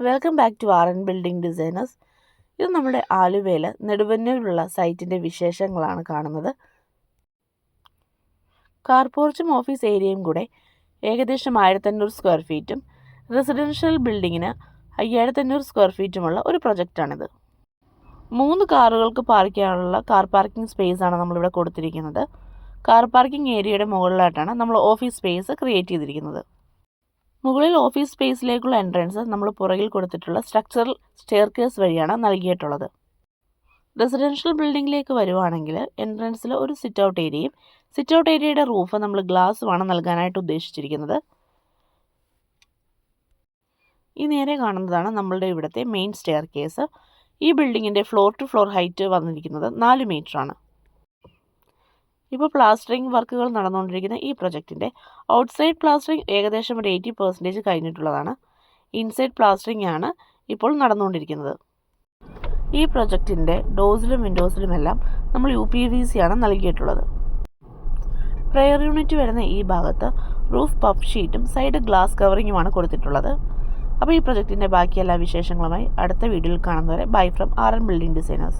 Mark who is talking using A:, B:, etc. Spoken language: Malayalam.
A: Welcome back to R N building designers. ഇത് നമ്മുടെ ആലുവയിൽ നെടുവന്നൂരിലുള്ള സൈറ്റിൻ്റെ വിശേഷങ്ങളാണ് കാണുന്നത്. കാർ പോർച്ചും ഓഫീസ് ഏരിയയും കൂടെ ഏകദേശം 1500 സ്ക്വയർ ഫീറ്റും റെസിഡൻഷ്യൽ ബിൽഡിങ്ങിന് 5500 സ്ക്വയർ ഫീറ്റുമുള്ള ഒരു പ്രൊജക്റ്റാണിത്. 3 കാറുകൾക്ക് പാർക്ക് ചെയ്യാനുള്ള കാർ പാർക്കിംഗ് സ്പേസാണ് നമ്മളിവിടെ കൊടുത്തിരിക്കുന്നത്. കാർ പാർക്കിംഗ് ഏരിയയുടെ മുകളിലായിട്ടാണ് നമ്മൾ ഓഫീസ് സ്പേസ് ക്രിയേറ്റ് ചെയ്തിരിക്കുന്നത്. മുകളിൽ ഓഫീസ് സ്പേസിലേക്കുള്ള എൻട്രൻസ് നമ്മൾ പുറകിൽ കൊടുത്തിട്ടുള്ള സ്ട്രക്ചറൽ സ്റ്റെയർകേസ് വഴിയാണ് നൽകിയിട്ടുള്ളത്. റെസിഡൻഷ്യൽ ബിൽഡിങ്ങിലേക്ക് വരുവാണെങ്കിൽ എൻട്രൻസിൽ ഒരു സിറ്റ് ഔട്ട് ഏരിയയും സിറ്റ് ഔട്ട് ഏരിയയുടെ റൂഫ് നമ്മൾ ഗ്ലാസ്സുമാണ് നൽകാനായിട്ട് ഉദ്ദേശിച്ചിരിക്കുന്നത്. ഈ നേരെ കാണുന്നതാണ് നമ്മളുടെ ഇവിടുത്തെ മെയിൻ സ്റ്റെയർകേസ്. ഈ ബിൽഡിങ്ങിൻ്റെ ഫ്ലോർ ടു ഫ്ലോർ ഹൈറ്റ് വന്നിരിക്കുന്നത് 4 മീറ്ററാണ്. ഇപ്പോൾ പ്ലാസ്റ്ററിംഗ് വർക്കുകൾ നടന്നുകൊണ്ടിരിക്കുന്ന ഈ പ്രൊജക്റ്റിൻ്റെ ഔട്ട്സൈഡ് പ്ലാസ്റ്ററിംഗ് ഏകദേശം ഒരു 80% കഴിഞ്ഞിട്ടുള്ളതാണ്. ഇൻസൈഡ് പ്ലാസ്റ്ററിംഗ് ആണ് ഇപ്പോൾ നടന്നുകൊണ്ടിരിക്കുന്നത്. ഈ പ്രൊജക്റ്റിൻ്റെ ഡോസിലും വിൻഡോസിലുമെല്ലാം നമ്മൾ UPVC ആണ് നൽകിയിട്ടുള്ളത്. പ്രെയർ യൂണിറ്റ് വരുന്ന ഈ ഭാഗത്ത് റൂഫ് പഫ് ഷീറ്റും സൈഡ് ഗ്ലാസ് കവറിങ്ങുമാണ് കൊടുത്തിട്ടുള്ളത്. അപ്പോൾ ഈ പ്രൊജക്റ്റിൻ്റെ ബാക്കി എല്ലാ വിശേഷങ്ങളുമായി അടുത്ത വീഡിയോയിൽ കാണുന്നവരെ bye from R N building designers.